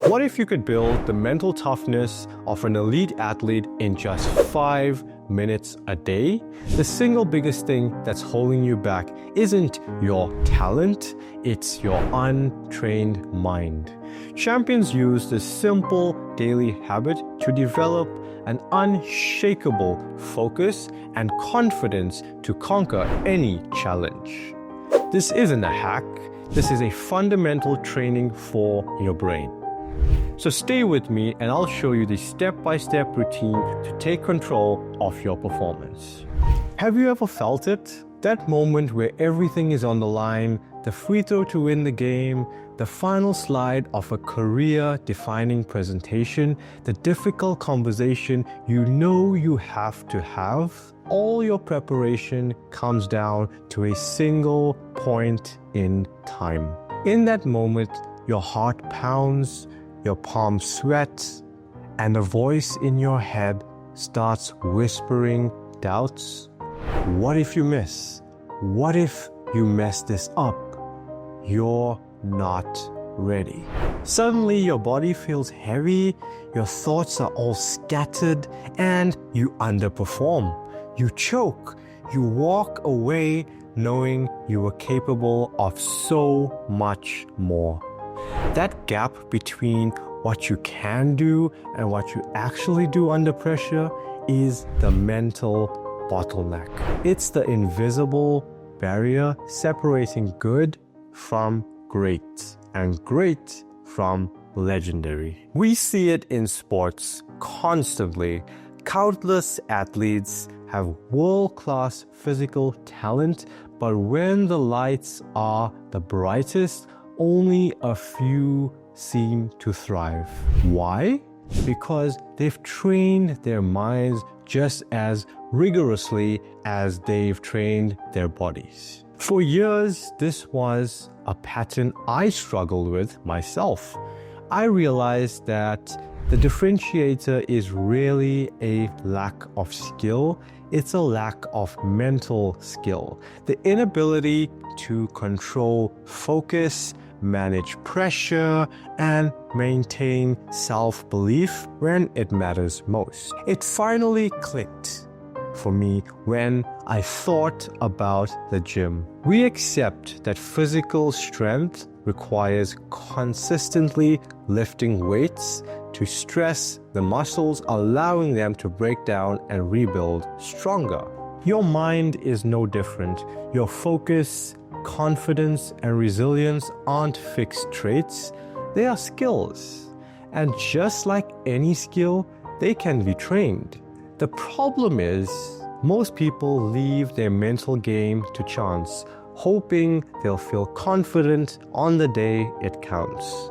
What if you could build the mental toughness of an elite athlete in just 5 minutes a day? The single biggest thing that's holding you back isn't your talent, it's your untrained mind. Champions use this simple daily habit to develop an unshakable focus and confidence to conquer any challenge. This isn't a hack, this is a fundamental training for your brain. So stay with me and I'll show you the step-by-step routine to take control of your performance. Have you ever felt it? That moment where everything is on the line, the free throw to win the game, the final slide of a career-defining presentation, the difficult conversation you know you have to have. All your preparation comes down to a single point in time. In that moment, your heart pounds, your palms sweat, and a voice in your head starts whispering doubts. What if you miss? What if you mess this up? You're not ready. Suddenly your body feels heavy, your thoughts are all scattered, and you underperform. You choke. You walk away knowing you were capable of so much more. That gap between what you can do and what you actually do under pressure is the mental bottleneck. It's the invisible barrier separating good from great and great from legendary. We see it in sports constantly. Countless athletes have world-class physical talent, but when the lights are the brightest, only a few seem to thrive. Why? Because they've trained their minds just as rigorously as they've trained their bodies. For years, this was a pattern I struggled with myself. I realized that the differentiator is really a lack of skill. It's a lack of mental skill. The inability to control focus, manage pressure, and maintain self-belief when it matters most. It finally clicked for me when I thought about the gym. We accept that physical strength requires consistently lifting weights to stress the muscles, allowing them to break down and rebuild stronger. Your mind is no different. Your focus, confidence, and resilience aren't fixed traits, they are skills. And just like any skill, they can be trained. The problem is, most people leave their mental game to chance, hoping they'll feel confident on the day it counts.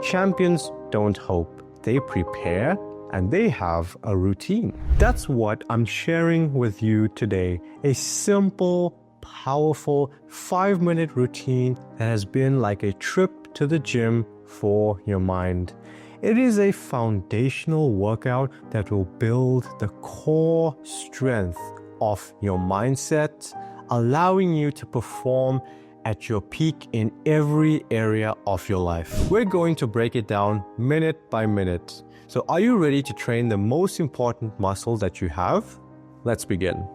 Champions don't hope, they prepare, and they have a routine. That's what I'm sharing with you today. A simple, powerful 5-minute routine that has been like a trip to the gym for your mind. It is a foundational workout that will build the core strength of your mindset, allowing you to perform at your peak in every area of your life. We're going to break it down minute by minute. So are you ready to train the most important muscle that you have? Let's begin.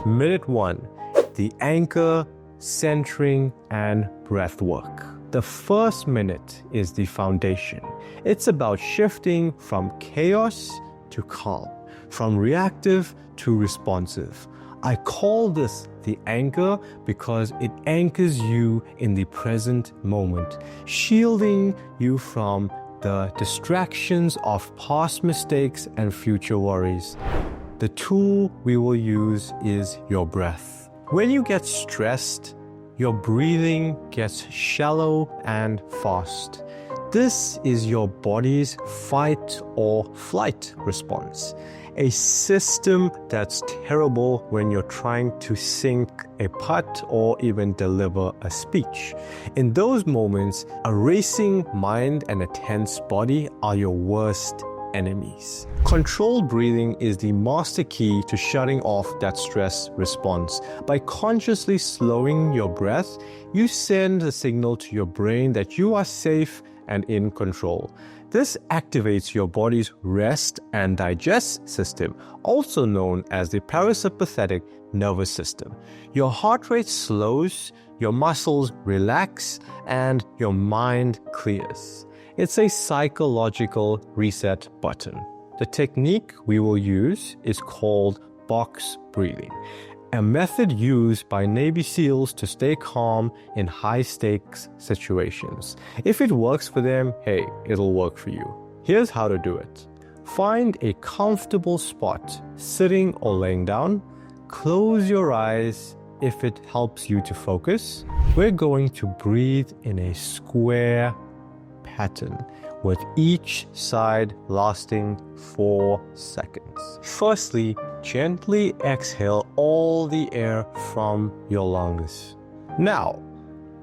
Minute 1, the anchor, centering, and breath work. The first minute is the foundation. It's about shifting from chaos to calm, from reactive to responsive. I call this the anchor because it anchors you in the present moment, shielding you from the distractions of past mistakes and future worries. The tool we will use is your breath. When you get stressed, your breathing gets shallow and fast. This is your body's fight or flight response, a system that's terrible when you're trying to sink a putt or even deliver a speech. In those moments, a racing mind and a tense body are your worst enemies. Controlled breathing is the master key to shutting off that stress response. By consciously slowing your breath, you send a signal to your brain that you are safe and in control. This activates your body's rest and digest system, also known as the parasympathetic nervous system. Your heart rate slows, your muscles relax, and your mind clears. It's a psychological reset button. The technique we will use is called box breathing, a method used by Navy SEALs to stay calm in high-stakes situations. If it works for them, hey, it'll work for you. Here's how to do it. Find a comfortable spot, sitting or laying down. Close your eyes if it helps you to focus. We're going to breathe in a square pattern, with each side lasting 4 seconds. Firstly, gently exhale all the air from your lungs. Now,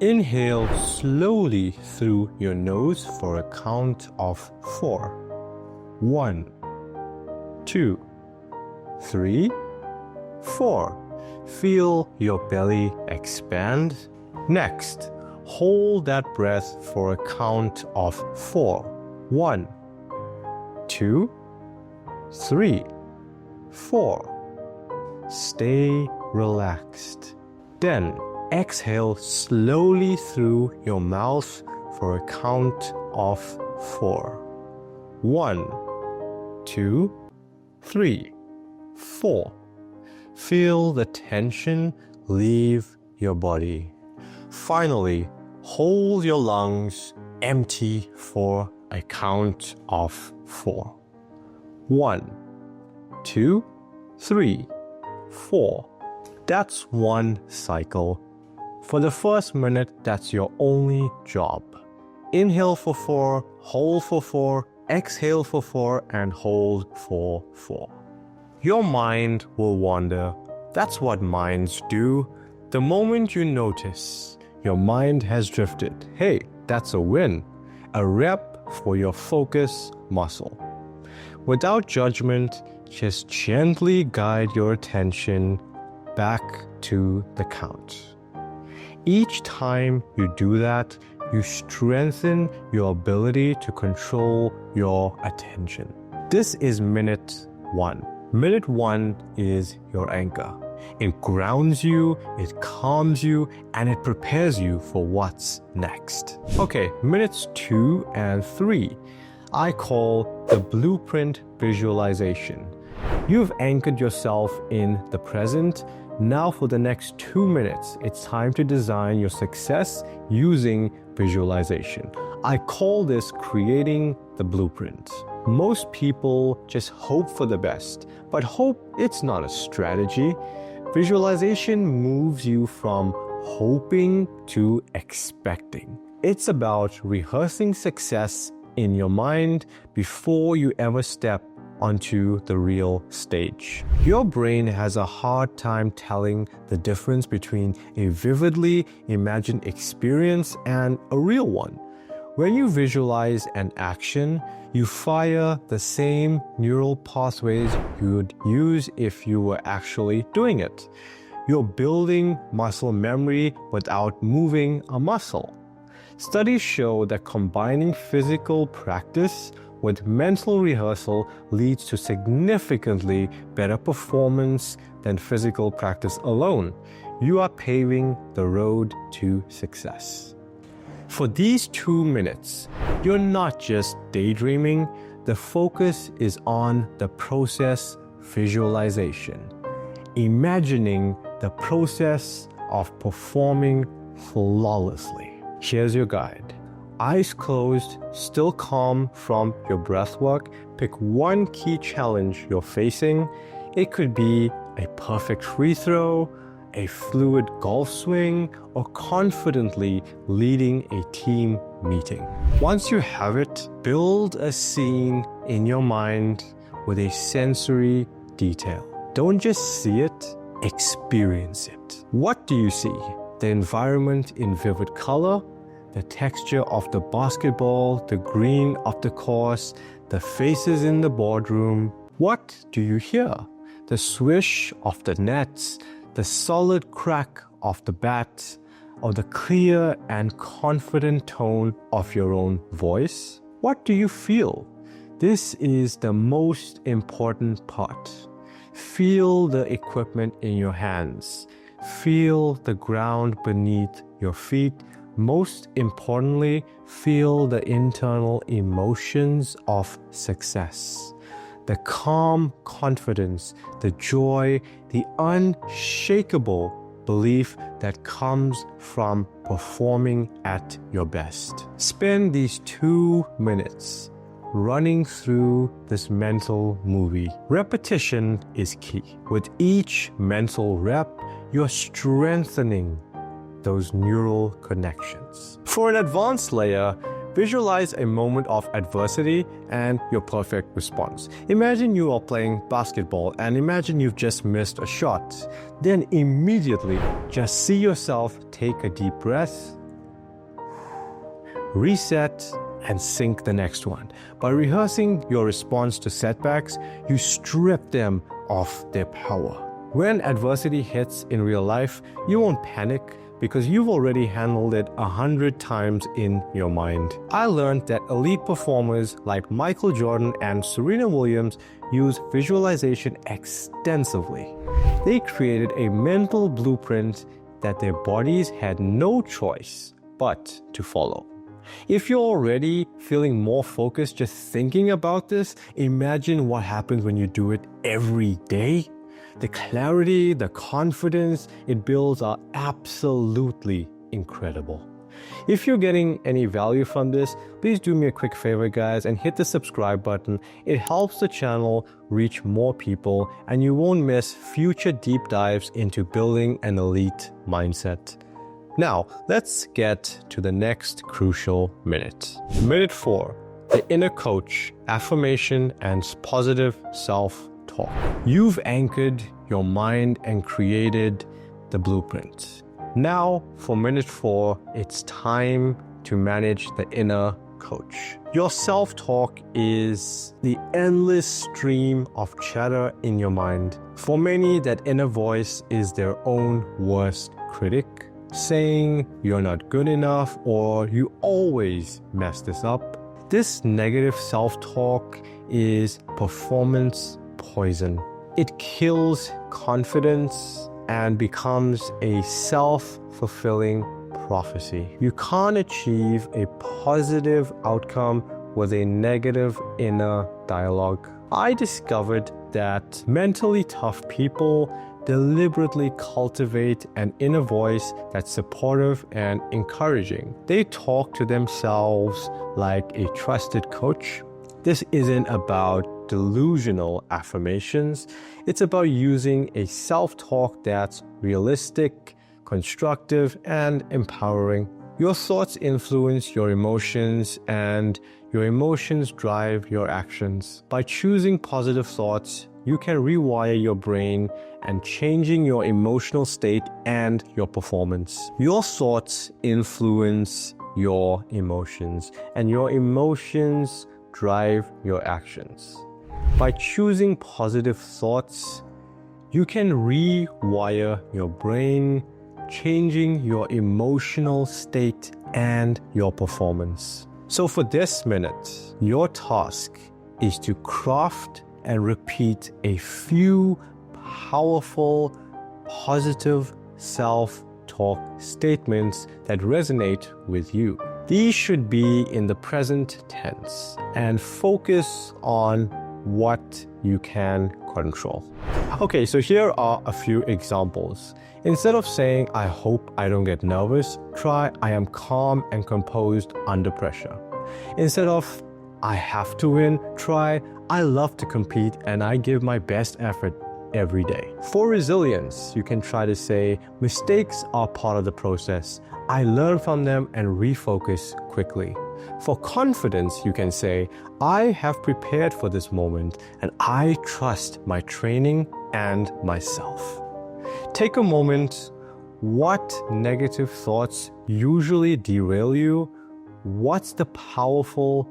inhale slowly through your nose for a count of 4. 1, 2, 3, 4. Feel your belly expand. Next, hold that breath for a count of 4. 1, 2, 3, 4. Stay relaxed. Then exhale slowly through your mouth for a count of 4. 1, 2, 3, 4. Feel the tension leave your body. Finally, hold your lungs empty for a count of 4. 1, 2, 3, 4. That's one cycle. For the first minute, that's your only job. Inhale for 4, hold for 4, exhale for 4, and hold for 4. Your mind will wander. That's what minds do. The moment you notice your mind has drifted, hey, that's a win, a rep for your focus muscle. Without judgment, just gently guide your attention back to the count. Each time you do that, you strengthen your ability to control your attention. This is minute 1. Minute 1 is your anchor. It grounds you, it calms you, and it prepares you for what's next. Okay, minutes 2 and 3, I call the blueprint visualization. You've anchored yourself in the present. Now for the next 2 minutes, it's time to design your success using visualization. I call this creating the blueprint. Most people just hope for the best, but hope, it's not a strategy. Visualization moves you from hoping to expecting. It's about rehearsing success in your mind before you ever step onto the real stage. Your brain has a hard time telling the difference between a vividly imagined experience and a real one. When you visualize an action, you fire the same neural pathways you'd use if you were actually doing it. You're building muscle memory without moving a muscle. Studies show that combining physical practice with mental rehearsal leads to significantly better performance than physical practice alone. You are paving the road to success. For these 2 minutes, you're not just daydreaming, the focus is on the process visualization. Imagining the process of performing flawlessly. Here's your guide. Eyes closed, still calm from your breath work. Pick one key challenge you're facing. It could be a perfect free throw, a fluid golf swing, or confidently leading a team meeting. Once you have it, build a scene in your mind with a sensory detail. Don't just see it, experience it. What do you see? The environment in vivid color, the texture of the basketball, the green of the course, the faces in the boardroom. What do you hear? The swish of the nets, the solid crack of the bat, or the clear and confident tone of your own voice? What do you feel? This is the most important part. Feel the equipment in your hands. Feel the ground beneath your feet. Most importantly, feel the internal emotions of success. The calm confidence, the joy, the unshakable belief that comes from performing at your best. Spend these 2 minutes running through this mental movie. Repetition is key. With each mental rep, you're strengthening those neural connections. For an advanced layer, visualize a moment of adversity and your perfect response. Imagine you are playing basketball and imagine you've just missed a shot. Then immediately just see yourself take a deep breath, reset, and sink the next one. By rehearsing your response to setbacks, you strip them of their power. When adversity hits in real life, you won't panic because you've already handled it 100 times in your mind. I learned that elite performers like Michael Jordan and Serena Williams use visualization extensively. They created a mental blueprint that their bodies had no choice but to follow. If you're already feeling more focused just thinking about this, imagine what happens when you do it every day. The clarity, the confidence it builds are absolutely incredible. If you're getting any value from this, please do me a quick favor, guys, and hit the subscribe button. It helps the channel reach more people, and you won't miss future deep dives into building an elite mindset. Now, let's get to the next crucial minute. Minute 4, the inner coach, affirmation, and positive self-talk. You've anchored your mind and created the blueprint. Now, for minute 4, it's time to manage the inner coach. Your self-talk is the endless stream of chatter in your mind. For many, that inner voice is their own worst critic, saying you're not good enough or you always mess this up. This negative self-talk is performance poison. It kills confidence and becomes a self-fulfilling prophecy. You can't achieve a positive outcome with a negative inner dialogue. I discovered that mentally tough people deliberately cultivate an inner voice that's supportive and encouraging. They talk to themselves like a trusted coach. This isn't about delusional affirmations. It's about using a self-talk that's realistic, constructive, and empowering. Your thoughts influence your emotions, and your emotions drive your actions. By choosing positive thoughts, you can rewire your brain and changing your emotional state and your performance. Your thoughts influence your emotions, and your emotions drive your actions. By choosing positive thoughts, you can rewire your brain, changing your emotional state and your performance. So for this minute, your task is to craft and repeat a few powerful, positive self-talk statements that resonate with you. These should be in the present tense and focus on what you can control. Okay, so here are a few examples. Instead of saying, "I hope I don't get nervous," try, "I am calm and composed under pressure." Instead of, "I have to win," try, "I love to compete and I give my best effort every day." For resilience, you can try to say, "Mistakes are part of the process. I learn from them and refocus quickly." For confidence, you can say, "I have prepared for this moment and I trust my training and myself." Take a moment. What negative thoughts usually derail you? What's the powerful,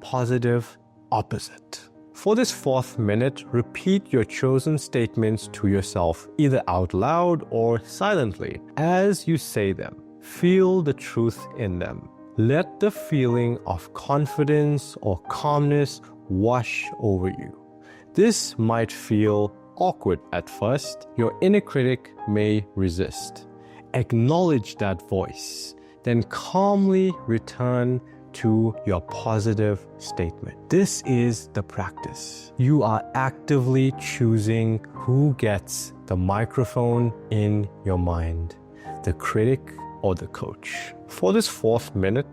positive opposite? For this 4th minute, repeat your chosen statements to yourself, either out loud or silently. As you say them, feel the truth in them. Let the feeling of confidence or calmness wash over you. This might feel awkward at first. Your inner critic may resist. Acknowledge that voice, then calmly return to your positive statement. This is the practice. You are actively choosing who gets the microphone in your mind, the critic or the coach. For this 4th minute,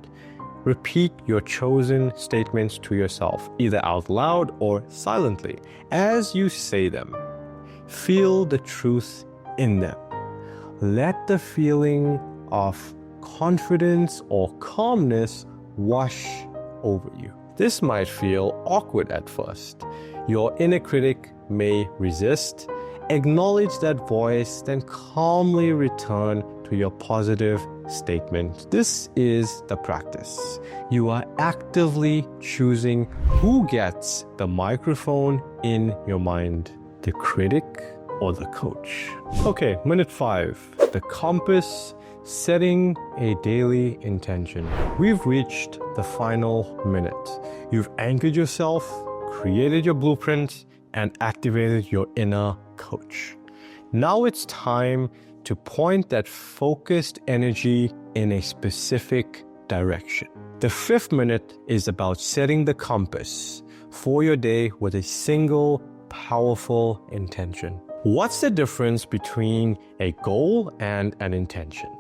repeat your chosen statements to yourself, either out loud or silently. As you say them, feel the truth in them. Let the feeling of confidence or calmness wash over you. This might feel awkward at first. Your inner critic may resist. Acknowledge that voice, then calmly return to your positive statement. This is the practice. You are actively choosing who gets the microphone in your mind, the critic or the coach. Okay, minute 5, the compass. Setting a daily intention. We've reached the final minute. You've anchored yourself, created your blueprint, and activated your inner coach. Now it's time to point that focused energy in a specific direction. The 5th minute is about setting the compass for your day with a single powerful intention. What's the difference between a goal and an intention?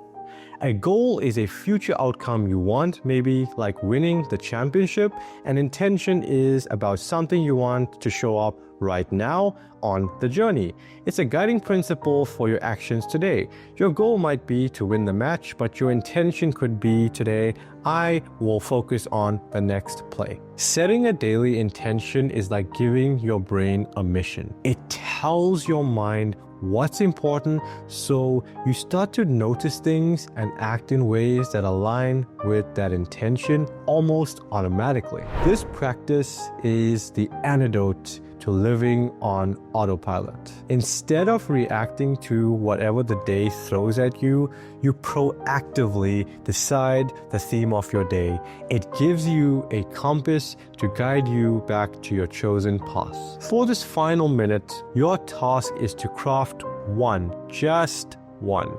A goal is a future outcome you want, maybe like winning the championship. An intention is about something you want to show up right now on the journey. It's a guiding principle for your actions today. Your goal might be to win the match, but your intention could be today, I will focus on the next play. Setting a daily intention is like giving your brain a mission. It tells your mind what's important, so you start to notice things and act in ways that align with that intention almost automatically. This practice is the antidote to living on autopilot. Instead of reacting to whatever the day throws at you, you proactively decide the theme of your day. It gives you a compass to guide you back to your chosen path. For this final minute, your task is to craft just one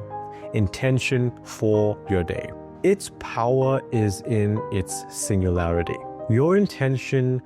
intention for your day. Its power is in its singularity. Your intention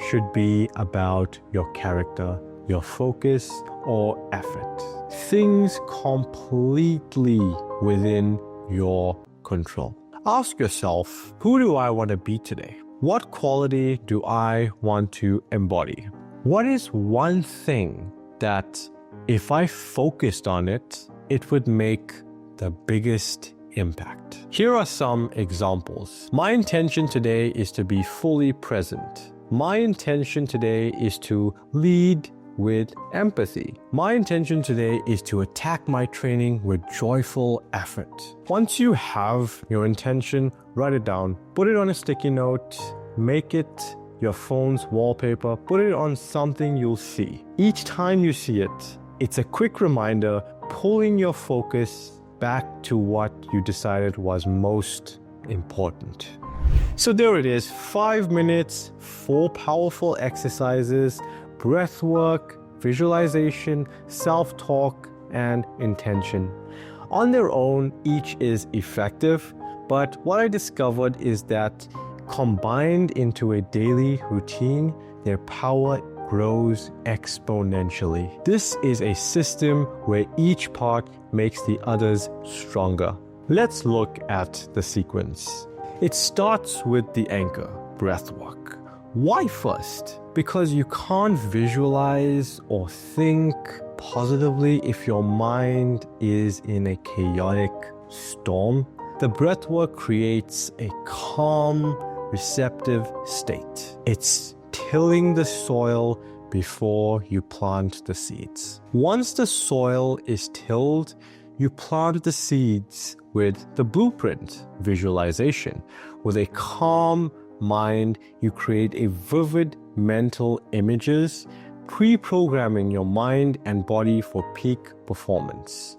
should be about your character, your focus, or effort. Things completely within your control. Ask yourself, who do I want to be today? What quality do I want to embody? What is one thing that if I focused on it, it would make the biggest impact? Here are some examples. My intention today is to be fully present. My intention today is to lead with empathy. My intention today is to attack my training with joyful effort. Once you have your intention, write it down, put it on a sticky note, make it your phone's wallpaper, put it on something you'll see. Each time you see it, it's a quick reminder, pulling your focus back to what you decided was most important. So there it is, 5 minutes, 4 powerful exercises, breath work, visualization, self-talk, and intention. On their own, each is effective, but what I discovered is that combined into a daily routine, their power grows exponentially. This is a system where each part makes the others stronger. Let's look at the sequence. It starts with the anchor, breath work. Why first? Because you can't visualize or think positively if your mind is in a chaotic storm. The breath work creates a calm, receptive state. It's tilling the soil before you plant the seeds. Once the soil is tilled, you plant the seeds with the blueprint, visualization. With a calm mind, you create a vivid mental images, pre-programming your mind and body for peak performance.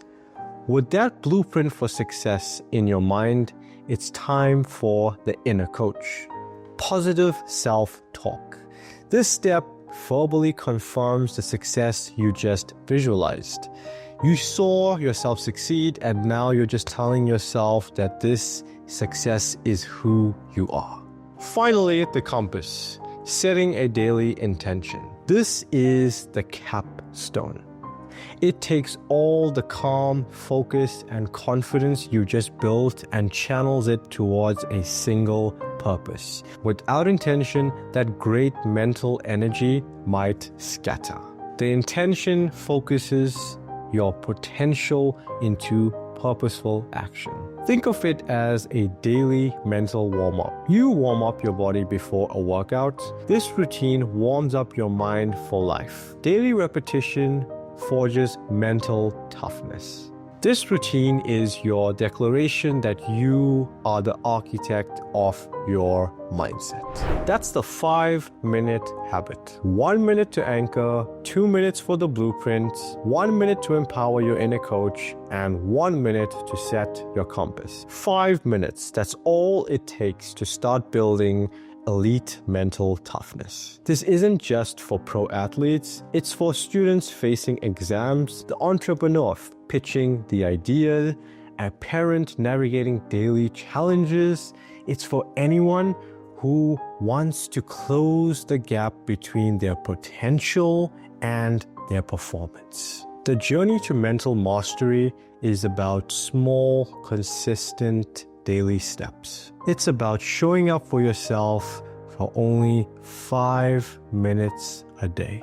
With that blueprint for success in your mind, it's time for the inner coach. Positive self-talk. This step verbally confirms the success you just visualized. You saw yourself succeed, and now you're just telling yourself that this success is who you are. Finally, the compass. Setting a daily intention. This is the capstone. It takes all the calm, focus, and confidence you just built and channels it towards a single purpose. Without intention, that great mental energy might scatter. The intention focuses your potential into purposeful action. Think of it as a daily mental warm-up. You warm up your body before a workout. This routine warms up your mind for life. Daily repetition forges mental toughness. This routine is your declaration that you are the architect of your mindset. That's the 5-minute habit. 1 minute to anchor, 2 minutes for the blueprint, 1 minute to empower your inner coach, and 1 minute to set your compass. 5 minutes, that's all it takes to start building elite mental toughness. This isn't just for pro athletes, it's for students facing exams, the entrepreneur pitching the idea, a parent navigating daily challenges. It's for anyone who wants to close the gap between their potential and their performance. The journey to mental mastery is about small, consistent daily steps. It's about showing up for yourself for only 5 minutes a day,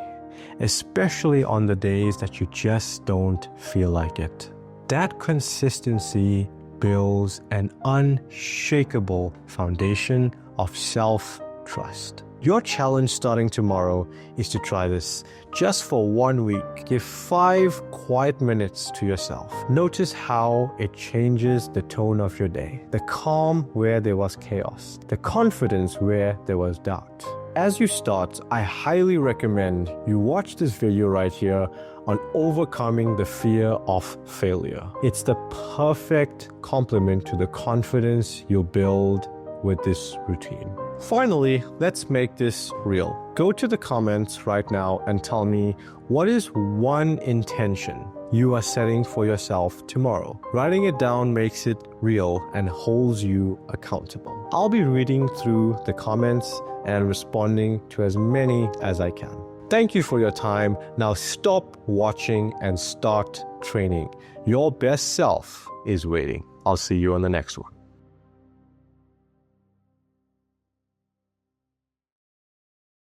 especially on the days that you just don't feel like it. That consistency builds an unshakable foundation of self-trust. Your challenge starting tomorrow is to try this just for 1 week. Give 5 quiet minutes to yourself. Notice how it changes the tone of your day. The calm where there was chaos. The confidence where there was doubt. As you start, I highly recommend you watch this video right here on overcoming the fear of failure. It's the perfect complement to the confidence you'll build with this routine. Finally, let's make this real. Go to the comments right now and tell me, what is one intention you are setting for yourself tomorrow? Writing it down makes it real and holds you accountable. I'll be reading through the comments and responding to as many as I can. Thank you for your time. Now stop watching and start training. Your best self is waiting. I'll see you on the next one.